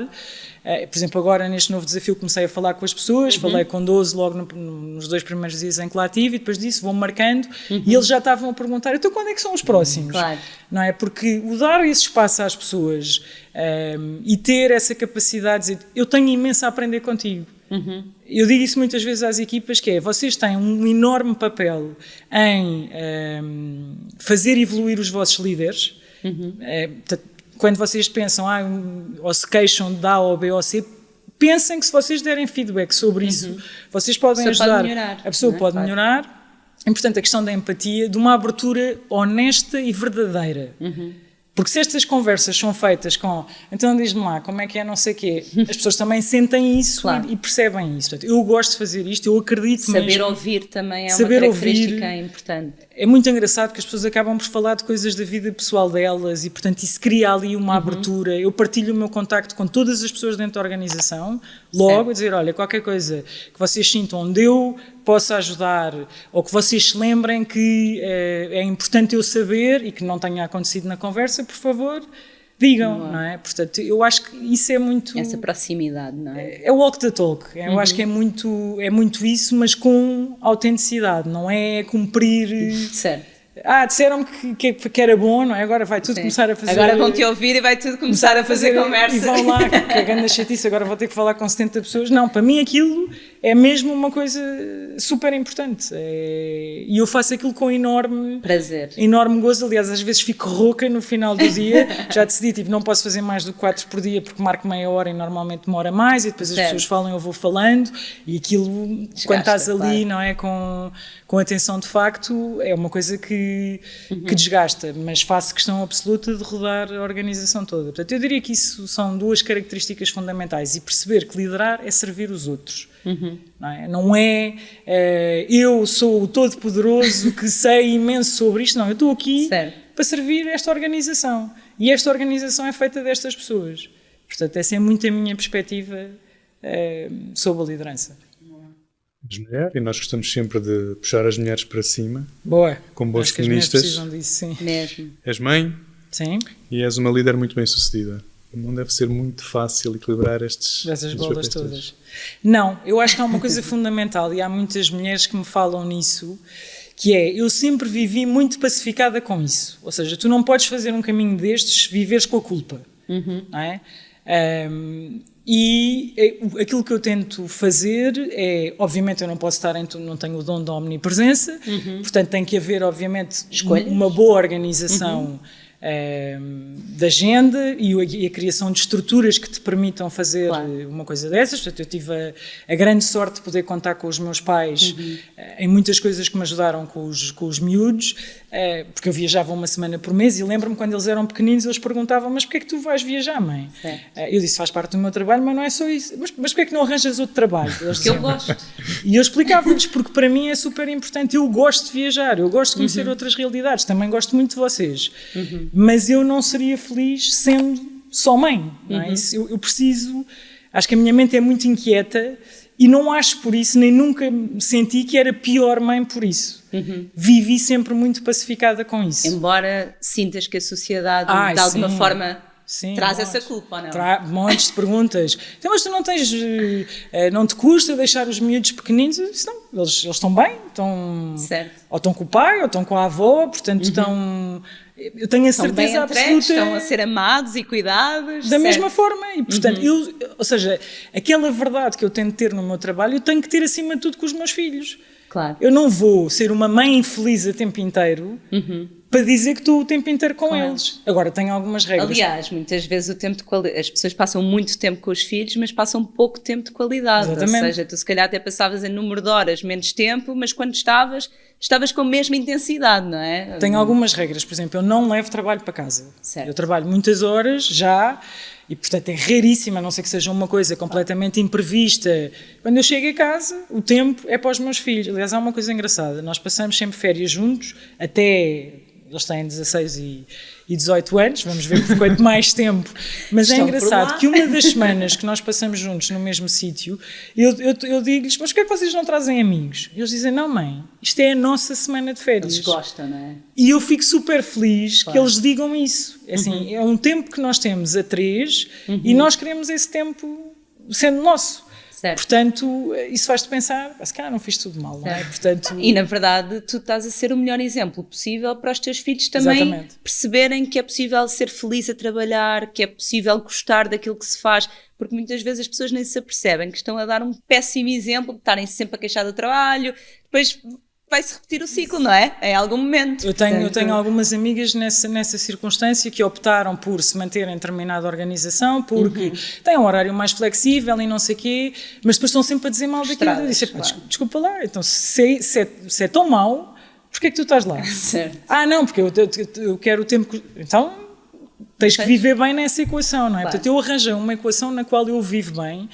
Por exemplo, agora neste novo desafio comecei a falar com as pessoas, falei com 12 logo nos 2 primeiros dias em que lá tive, e depois disso vou marcando e eles já estavam a perguntar, então quando é que são os próximos? Claro. Não é? Porque o dar esse espaço às pessoas e ter essa capacidade de dizer, eu tenho imenso a aprender contigo. Eu digo isso muitas vezes às equipas, que é, vocês têm um enorme papel em fazer evoluir os vossos líderes. Quando vocês pensam ou se queixam de A ou B ou C, pensem que se vocês derem feedback sobre isso, vocês podem ajudar. Pode melhorar, a pessoa pode melhorar. É importante a questão da empatia, de uma abertura honesta e verdadeira. Porque se estas conversas são feitas com, então diz-me lá, como é que é, não sei o quê, as pessoas também sentem isso e percebem isso. Portanto, eu gosto de fazer isto, eu acredito mesmo. Saber ouvir também é uma característica importante. É muito engraçado que as pessoas acabam por falar de coisas da vida pessoal delas e, portanto, isso cria ali uma abertura. Eu partilho o meu contacto com todas as pessoas dentro da organização, logo a dizer, olha, qualquer coisa que vocês sintam onde eu possa ajudar, ou que vocês se lembrem que é importante eu saber e que não tenha acontecido na conversa, por favor, digam, não é? Portanto, eu acho que isso é muito... Essa proximidade, não é? É o walk the talk. Eu acho que é muito isso, mas com autenticidade, não é cumprir... Certo. Disseram-me que era bom, não é? Agora vai tudo começar a fazer... Agora vão-te ouvir e vai tudo começar a fazer conversa. E vão lá, que a grande chatice, agora vou ter que falar com 70 pessoas. Não, para mim aquilo é mesmo uma coisa super importante. E eu faço aquilo com enorme gozo. Aliás, às vezes fico rouca no final do dia. Já decidi, tipo, não posso fazer mais do que 4 por dia porque marco meia hora e normalmente demora mais. E depois as pessoas falam, eu vou falando. E aquilo, desgasta, quando estás ali, não é? Com atenção de facto, é uma coisa que desgasta. Mas faço questão absoluta de rodar a organização toda. Portanto, eu diria que isso são 2 características fundamentais. E perceber que liderar é servir os outros. Não é eu sou o todo-poderoso que sei imenso sobre isto, não, eu estou aqui para servir esta organização e esta organização é feita destas pessoas, portanto essa é muito a minha perspectiva sobre a liderança. As mulheres, e nós gostamos sempre de puxar as mulheres para cima. Boa. Como boas feministas. Precisam disso, sim. Mesmo. És mãe. Sim. E és uma líder muito bem sucedida. não deve ser muito fácil equilibrar Essas bolas papéis todas. Não, eu acho que há uma coisa fundamental e há muitas mulheres que me falam nisso, que é, eu sempre vivi muito pacificada com isso. Ou seja, tu não podes fazer um caminho destes, viveres com a culpa. Não é? E aquilo que eu tento fazer é, obviamente eu não posso estar não tenho o dom da omnipresença, portanto tem que haver obviamente uma boa organização da agenda e a criação de estruturas que te permitam fazer uma coisa dessas. Portanto, eu tive a grande sorte de poder contar com os meus pais em muitas coisas que me ajudaram com os miúdos, porque eu viajava uma semana por mês e lembro-me quando eles eram pequeninos, eles perguntavam, mas porquê é que tu vais viajar, mãe? Eu disse, faz parte do meu trabalho, mas não é só isso. Mas porquê é que não arranjas outro trabalho? Porque eu gosto. E eu explicava-lhes, porque para mim é super importante, eu gosto de viajar, eu gosto de conhecer outras realidades, também gosto muito de vocês. Mas eu não seria feliz sendo só mãe. Não é? Eu preciso... Acho que a minha mente é muito inquieta e não acho por isso, nem nunca senti que era pior mãe por isso. Vivi sempre muito pacificada com isso. Embora sintas que a sociedade, de alguma forma... Sim, traz essa culpa, ou não? Montes de perguntas. Então, mas tu não tens... não te custa deixar os miúdos pequeninos? Eu disse, não, eles estão bem. Ou estão com o pai, ou estão com a avó. Portanto, estão... Eu tenho a certeza absoluta... Estão a ser amados e cuidados. Da mesma forma. E, portanto, ou seja, aquela verdade que eu tento ter no meu trabalho, eu tenho que ter acima de tudo com os meus filhos. Claro. Eu não vou ser uma mãe infeliz o tempo inteiro... para dizer que estou o tempo inteiro com eles. Agora, tenho algumas regras. Aliás, muitas vezes o tempo de qualidade... As pessoas passam muito tempo com os filhos, mas passam pouco tempo de qualidade. Exatamente. Ou seja, tu se calhar até passavas em número de horas menos tempo, mas quando estavas com a mesma intensidade, não é? Tenho algumas regras. Por exemplo, eu não levo trabalho para casa. Certo. Eu trabalho muitas horas já... E, portanto, é raríssimo, a não ser que seja uma coisa completamente imprevista. Quando eu chego a casa, o tempo é para os meus filhos. Aliás, há uma coisa engraçada. Nós passamos sempre férias juntos, até... Eles têm 16 e 18 anos, vamos ver por quanto mais tempo. Mas é engraçado que uma das semanas que nós passamos juntos no mesmo sítio, eu digo-lhes, mas porquê é que vocês não trazem amigos? E eles dizem, não mãe, isto é a nossa semana de férias. Eles gostam, não é? E eu fico super feliz que eles digam isso. Assim, é um tempo que nós temos a três e nós queremos esse tempo sendo nosso. Certo. Portanto, isso faz-te pensar, se calhar não fiz tudo mal, não é? Portanto... E, na verdade, tu estás a ser o melhor exemplo possível para os teus filhos também perceberem que é possível ser feliz a trabalhar, que é possível gostar daquilo que se faz, porque muitas vezes as pessoas nem se apercebem que estão a dar um péssimo exemplo, de estarem sempre a queixar do trabalho, depois... vai-se repetir o ciclo, não é? Em algum momento. Eu tenho algumas amigas nessa circunstância que optaram por se manterem em determinada organização porque têm um horário mais flexível e não sei o quê, mas depois estão sempre a dizer mal daquilo. Eu disse, desculpa lá, então se é tão mau, porquê é que tu estás lá? Certo. Não, porque eu quero o tempo... Então... tens que viver bem nessa equação, não é? Portanto, eu arranjo uma equação na qual eu vivo bem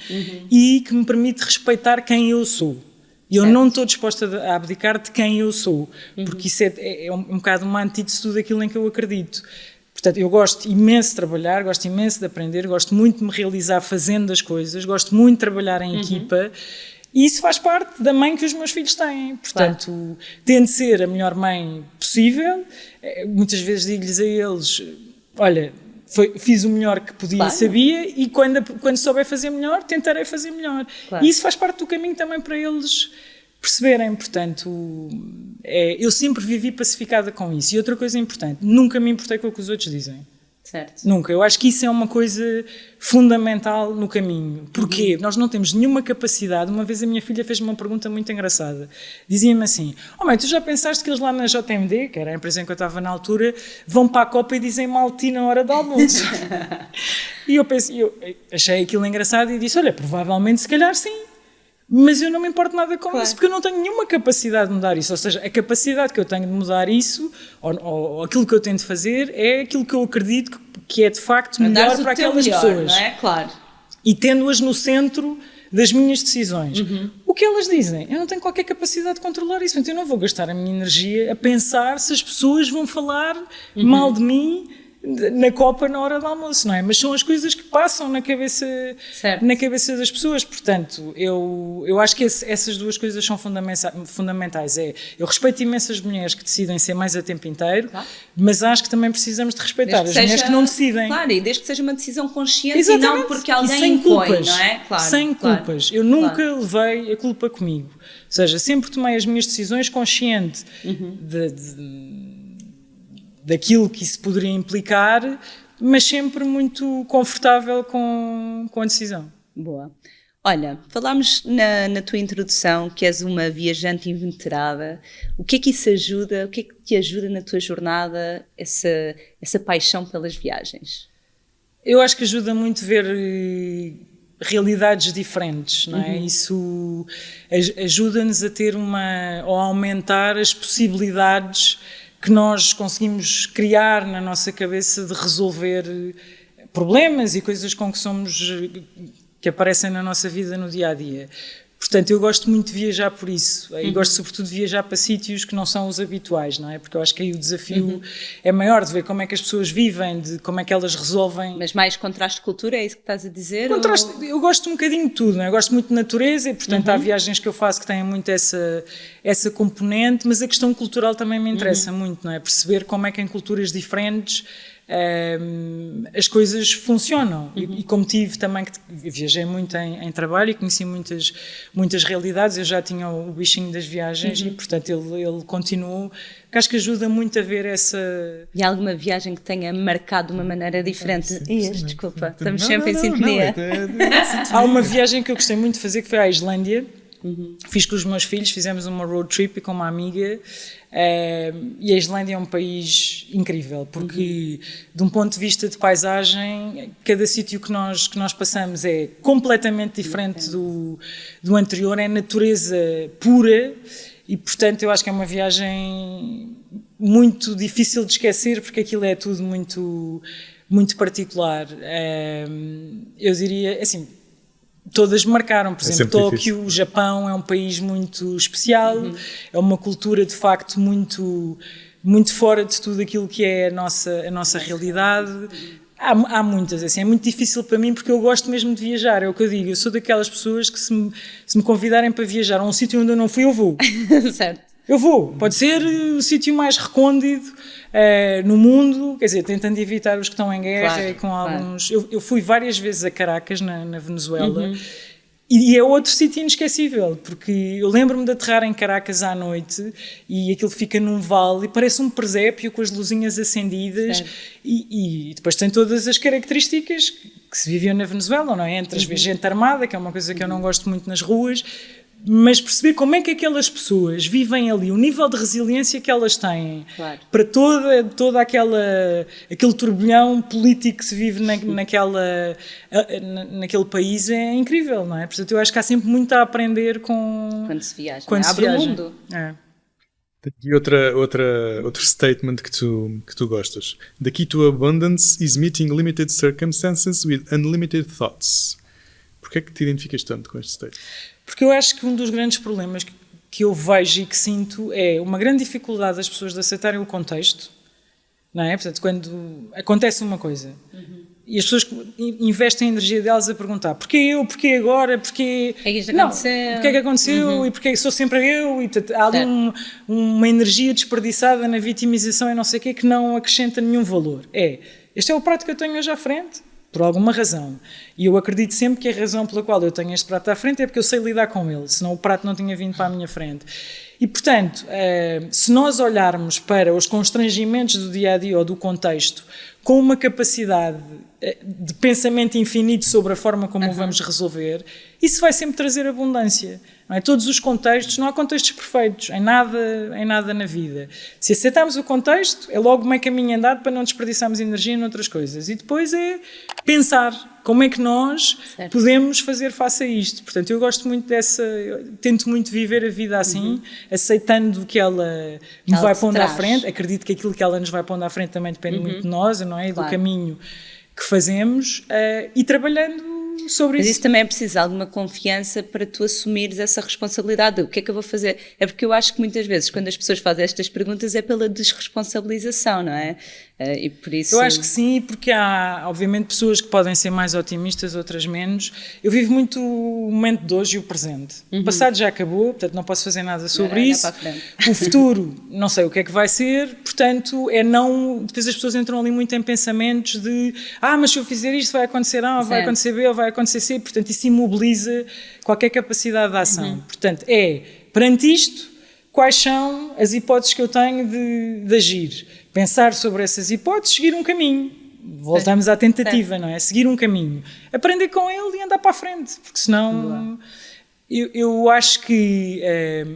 e que me permite respeitar quem eu sou. E eu não estou disposta a abdicar de quem eu sou, porque isso é um bocado uma antítese de tudo aquilo em que eu acredito. Portanto, eu gosto imenso de trabalhar, gosto imenso de aprender, gosto muito de me realizar fazendo as coisas, gosto muito de trabalhar em equipa, e isso faz parte da mãe que os meus filhos têm. Portanto, tento ser a melhor mãe possível. Muitas vezes digo-lhes a eles, olha... fiz o melhor que podia, sabia, e quando souber fazer melhor, tentarei fazer melhor. E isso faz parte do caminho também para eles perceberem. Portanto, eu sempre vivi pacificada com isso. E outra coisa importante, nunca me importei com o que os outros dizem. Certo. Nunca. Eu acho que isso é uma coisa fundamental no caminho. Porquê? Nós não temos nenhuma capacidade. Uma vez a minha filha fez-me uma pergunta muito engraçada. Dizia-me assim, mãe, tu já pensaste que eles lá na JMD, que era a empresa em que eu estava na altura, vão para a Copa e dizem mal-ti na hora do almoço? E eu achei aquilo engraçado e disse, olha, provavelmente se calhar sim. Mas eu não me importo nada com isso, porque eu não tenho nenhuma capacidade de mudar isso. Ou seja, a capacidade que eu tenho de mudar isso, ou aquilo que eu tento fazer, é aquilo que eu acredito que é de facto melhor para aquelas pessoas. Não é? Claro. E tendo-as no centro das minhas decisões. O que elas dizem? Eu não tenho qualquer capacidade de controlar isso. Então eu não vou gastar a minha energia a pensar se as pessoas vão falar mal de mim na copa na hora do almoço, não é? Mas são as coisas que passam na cabeça das pessoas. Portanto, eu acho que essas duas coisas são fundamentais. Eu respeito imenso as mulheres que decidem ser mais a tempo inteiro, mas acho que também precisamos de respeitar as mulheres que não decidem. Claro, e desde que seja uma decisão consciente. Exatamente. E não porque alguém sem impõe, culpas, não é? Claro, sem culpas. Eu nunca levei a culpa comigo. Ou seja, sempre tomei as minhas decisões consciente daquilo que isso poderia implicar, mas sempre muito confortável com a decisão. Boa. Olha, falámos na tua introdução que és uma viajante inveterada. O que é que isso ajuda? O que é que te ajuda na tua jornada, essa paixão pelas viagens? Eu acho que ajuda muito ver realidades diferentes, não é? Isso ajuda-nos a ter ou a aumentar as possibilidades que nós conseguimos criar na nossa cabeça de resolver problemas e coisas com que aparecem na nossa vida no dia-a-dia. Portanto, eu gosto muito de viajar por isso. E gosto sobretudo de viajar para sítios que não são os habituais, não é? Porque eu acho que aí o desafio é maior de ver como é que as pessoas vivem, de como é que elas resolvem. Mas mais contraste de cultura, é isso que estás a dizer? Eu gosto um bocadinho de tudo, não é? Eu gosto muito de natureza e, portanto, há viagens que eu faço que têm muito essa componente, mas a questão cultural também me interessa muito, não é? Perceber como é que em culturas diferentes as coisas funcionam. E como tive também, que viajei muito em trabalho e conheci muitas realidades, eu já tinha o bichinho das viagens e, portanto, ele continuou, que acho que ajuda muito a ver essa... E há alguma viagem que tenha marcado de uma maneira diferente? Desculpa, estamos sempre em sintonia. Há uma viagem que eu gostei muito de fazer, que foi à Islândia. Fiz com os meus filhos, fizemos uma road trip com uma amiga, e a Islândia é um país incrível, porque de um ponto de vista de paisagem, cada sítio que nós passamos é completamente diferente do anterior, é natureza pura, e portanto eu acho que é uma viagem muito difícil de esquecer, porque aquilo é tudo muito, muito particular. Eu diria, assim, todas me marcaram, por exemplo, Tóquio, o Japão é um país muito especial, é uma cultura de facto muito, muito fora de tudo aquilo que é a nossa realidade. Há muitas, assim, é muito difícil para mim porque eu gosto mesmo de viajar, é o que eu digo, eu sou daquelas pessoas que se me convidarem para viajar a um sítio onde eu não fui, eu vou. Certo. Eu vou, pode ser o sítio mais recôndito no mundo, quer dizer, tentando evitar os que estão em guerra, com alguns... Eu fui várias vezes a Caracas, na Venezuela, e é outro sítio inesquecível, porque eu lembro-me de aterrar em Caracas à noite e aquilo fica num vale e parece um presépio com as luzinhas acendidas e depois tem todas as características que se viviam na Venezuela, não é? Entre as vezes gente armada, que é uma coisa que eu não gosto muito nas ruas, mas perceber como é que aquelas pessoas vivem ali, o nível de resiliência que elas têm para todo aquele turbilhão político que se vive naquele país é incrível, não é? Portanto, eu acho que há sempre muito a aprender quando se viaja. Abre o mundo. E outro statement que tu gostas. The key to abundance is meeting limited circumstances with unlimited thoughts. Porquê é que te identificas tanto com este statement? Porque eu acho que um dos grandes problemas que eu vejo e que sinto é uma grande dificuldade das pessoas de aceitarem o contexto, não é? Portanto, quando acontece uma coisa e as pessoas investem a energia delas a perguntar porquê eu, porquê agora, porquê... Porquê que isto aconteceu? Porquê que aconteceu e porquê que sou sempre eu? E, portanto, há ali uma energia desperdiçada na vitimização e não sei o quê que não acrescenta nenhum valor. Este é o prato que eu tenho hoje à frente, por alguma razão. E eu acredito sempre que a razão pela qual eu tenho este prato à frente é porque eu sei lidar com ele, senão o prato não tinha vindo para a minha frente. E, portanto, se nós olharmos para os constrangimentos do dia-a-dia ou do contexto com uma capacidade de pensamento infinito sobre a forma como o vamos resolver, isso vai sempre trazer abundância. Não é? Todos os contextos, não há contextos perfeitos em nada na vida. Se aceitarmos o contexto, é logo meio caminho andado para não desperdiçarmos energia noutras coisas. E depois é pensar como é que nós podemos fazer face a isto. Portanto, eu gosto muito tento muito viver a vida assim, aceitando que ela me vai pondo à frente. Acredito que aquilo que ela nos vai pondo à frente também depende muito de nós, não é? E do caminho que fazemos, e trabalhando sobre Mas isso. isso também é preciso de alguma confiança para tu assumires essa responsabilidade. O que é que eu vou fazer? É porque eu acho que muitas vezes, quando as pessoas fazem estas perguntas, é pela desresponsabilização, não é? E por isso... Eu acho que sim, porque há, obviamente, pessoas que podem ser mais otimistas, outras menos. Eu vivo muito o momento de hoje e o presente. O passado já acabou, portanto não posso fazer nada sobre Olhar isso. para a frente. O futuro, não sei o que é que vai ser, portanto, é não... Depois as pessoas entram ali muito em pensamentos de mas se eu fizer isto vai acontecer A, ou vai Certo. acontecer B, ou vai acontecer C, portanto isso imobiliza qualquer capacidade de ação. Portanto, perante isto, quais são as hipóteses que eu tenho de agir? Pensar sobre essas hipóteses, seguir um caminho. Voltamos à tentativa, não é? Seguir um caminho. Aprender com ele e andar para a frente, porque senão... Eu acho que,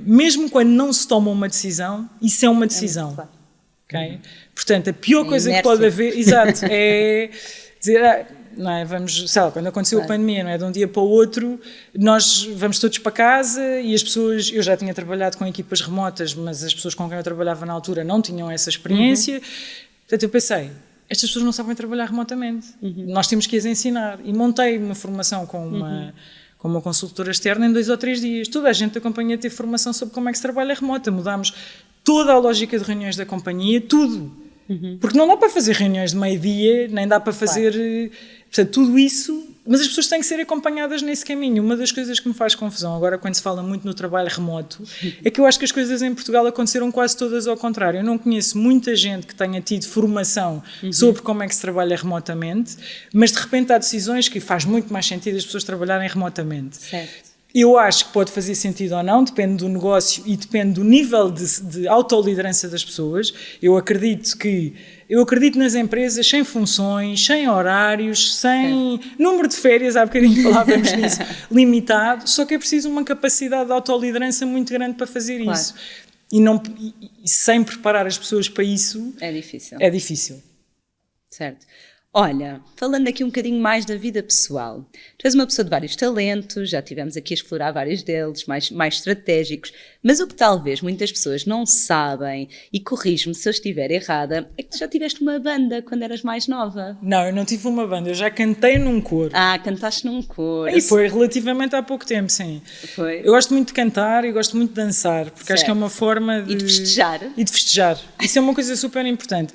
mesmo quando não se toma uma decisão, isso é uma decisão. Claro. Okay? Portanto, a pior coisa que inércia. pode haver, exato, é dizer, não é, vamos, sei lá, quando aconteceu a pandemia, não é, de um dia para o outro, nós vamos todos para casa e as pessoas, eu já tinha trabalhado com equipas remotas, mas as pessoas com quem eu trabalhava na altura não tinham essa experiência, portanto eu pensei, estas pessoas não sabem trabalhar remotamente, nós temos que as ensinar, e montei uma formação com uma consultora externa em 2 ou 3 dias, toda a gente da companhia teve formação sobre como é que se trabalha remota, mudámos toda a lógica de reuniões da companhia, tudo. Porque não dá para fazer reuniões de meio-dia, nem dá para fazer... Portanto, tudo isso... Mas as pessoas têm que ser acompanhadas nesse caminho. Uma das coisas que me faz confusão agora, quando se fala muito no trabalho remoto, é que eu acho que as coisas em Portugal aconteceram quase todas ao contrário. Eu não conheço muita gente que tenha tido formação sobre como é que se trabalha remotamente, mas de repente há decisões que faz muito mais sentido as pessoas trabalharem remotamente. Certo. Eu acho que pode fazer sentido ou não, depende do negócio e depende do nível de autoliderança das pessoas. Eu acredito nas empresas sem funções, sem horários, sem número de férias, há bocadinho falávamos nisso, limitado, só que é preciso uma capacidade de autoliderança muito grande para fazer isso. E sem preparar as pessoas para isso... É difícil. É difícil. Certo. Olha, falando aqui um bocadinho mais da vida pessoal, tu és uma pessoa de vários talentos, já tivemos aqui a explorar vários deles, mais estratégicos, mas o que talvez muitas pessoas não sabem, e corrijo-me se eu estiver errada, é que tu já tiveste uma banda quando eras mais nova. Não, eu não tive uma banda, eu já cantei num coro. Cantaste num coro. E foi relativamente há pouco tempo, sim. Foi. Eu gosto muito de cantar e gosto muito de dançar, porque acho que é uma forma de... E de festejar. E de festejar. Isso é uma coisa super importante.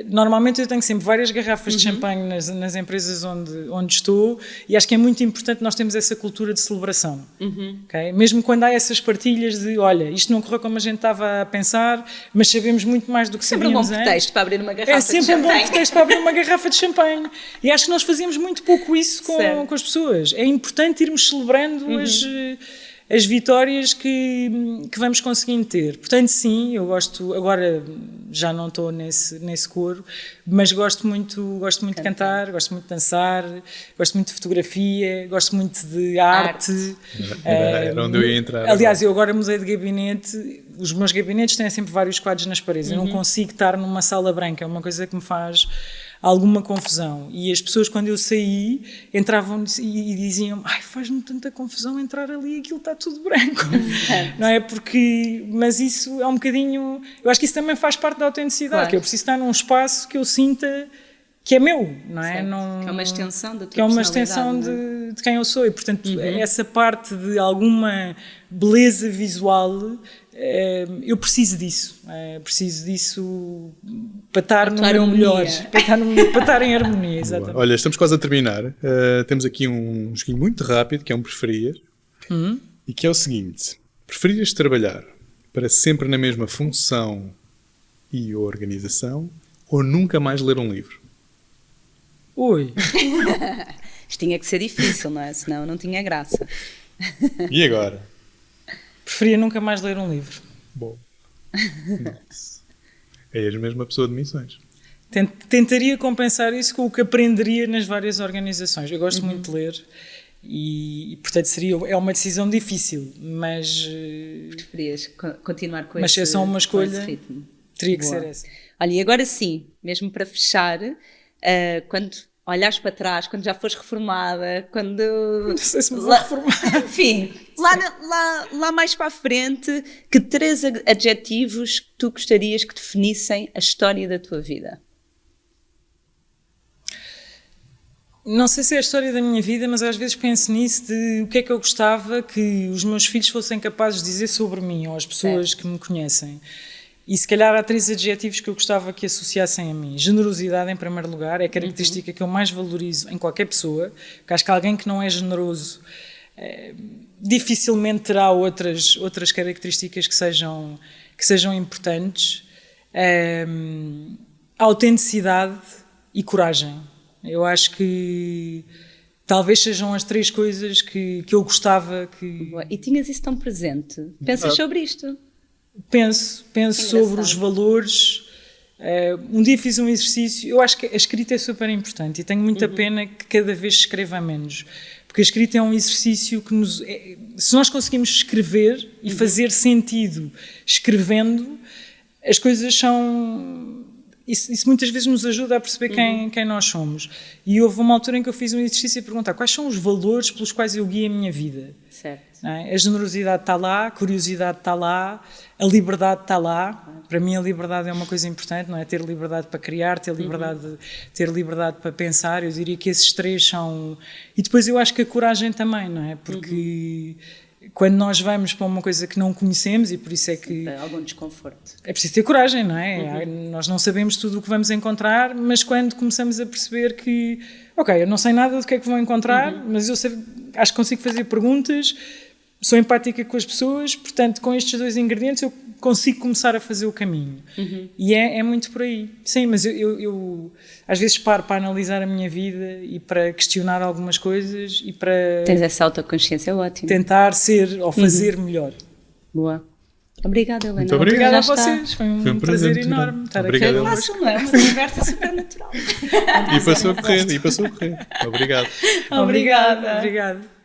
Normalmente eu tenho sempre várias garrafas de champanhe nas empresas onde estou e acho que é muito importante nós termos essa cultura de celebração. Okay? Mesmo quando há essas partilhas de, olha, isto não correu como a gente estava a pensar, mas sabemos muito mais do que sabíamos Sempre um bom pretexto para abrir uma garrafa É de sempre um bom champanhe. pretexto para abrir uma garrafa de champanhe. E acho que nós fazíamos muito pouco isso com as pessoas. É importante irmos celebrando as vitórias que vamos conseguindo ter. Portanto, sim, eu gosto, agora já não estou nesse coro, mas gosto muito de cantar, gosto muito de dançar, gosto muito de fotografia, gosto muito de arte. Era onde eu ia entrar. Aliás, eu agora mudei de gabinete, os meus gabinetes têm sempre vários quadros nas paredes, eu não consigo estar numa sala branca, é uma coisa que me faz alguma confusão. E as pessoas, quando eu saí, entravam e diziam, faz-me tanta confusão entrar ali, aquilo está tudo branco. Não é? Mas isso é um bocadinho... Eu acho que isso também faz parte da autenticidade, que eu preciso estar num espaço que eu sinta que é meu, não é? Que é uma extensão da tua que é uma extensão de quem eu sou. E, portanto, essa parte de alguma beleza visual... eu preciso disso para estar no meu melhor, para estar em harmonia, exatamente. Olha, estamos quase a terminar. Temos aqui um joguinho muito rápido que é um preferir e que é o seguinte: preferias trabalhar para sempre na mesma função e organização ou nunca mais ler um livro? Ui. Isto tinha que ser difícil, não é? Senão não tinha graça. E agora? Preferia nunca mais ler um livro. Bom. Nice. És mesmo a pessoa de missões. Tentaria compensar isso com o que aprenderia nas várias organizações. Eu gosto muito de ler e portanto, é uma decisão difícil, mas... Preferias continuar com mas esse ritmo? Mas se é só uma escolha, teria que ser essa. Olha, e agora sim, mesmo para fechar, quando... olhares para trás, quando já foste reformada, quando... Não sei se me vou reformar. Enfim, lá mais para a frente, que 3 adjetivos que tu gostarias que definissem a história da tua vida? Não sei se é a história da minha vida, mas às vezes penso nisso, de o que é que eu gostava que os meus filhos fossem capazes de dizer sobre mim, ou as pessoas que me conhecem. E se calhar há 3 adjetivos que eu gostava que associassem a mim. Generosidade, em primeiro lugar, é a característica que eu mais valorizo em qualquer pessoa, porque acho que alguém que não é generoso dificilmente terá outras características que sejam importantes. Autenticidade e coragem. Eu acho que talvez sejam as 3 coisas que eu gostava que... E tinhas isso tão presente? Pensas sobre isto? Penso sobre os valores. Um dia fiz um exercício, eu acho que a escrita é super importante e tenho muita pena que cada vez escreva menos, porque a escrita é um exercício que se nós conseguimos escrever e fazer sentido escrevendo, as coisas são... Isso muitas vezes nos ajuda a perceber quem nós somos. E houve uma altura em que eu fiz um exercício a perguntar quais são os valores pelos quais eu guio a minha vida. Certo. Não é? A generosidade está lá, a curiosidade está lá, a liberdade está lá. Para mim a liberdade é uma coisa importante, não é? Ter liberdade para criar, ter liberdade para pensar. Eu diria que esses 3 são... E depois eu acho que a coragem também, não é? Porque... Quando nós vamos para uma coisa que não conhecemos, e por isso é que... algum desconforto. É preciso ter coragem, não é? Nós não sabemos tudo o que vamos encontrar, mas quando começamos a perceber que, ok, eu não sei nada do que é que vou encontrar, mas eu acho que consigo fazer perguntas, sou empática com as pessoas, portanto, com estes 2 ingredientes eu consigo começar a fazer o caminho. E é muito por aí. Sim, mas eu às vezes paro para analisar a minha vida e para questionar algumas coisas e para... Tens essa autoconsciência, ótimo. Tentar ser ou fazer melhor. Boa. Obrigada, Helena. Muito obrigado a vocês. Foi um prazer enorme estar aqui. Obrigado. É fácil, não é? Uma conversa super natural. E passou a correr. Obrigado. Obrigada.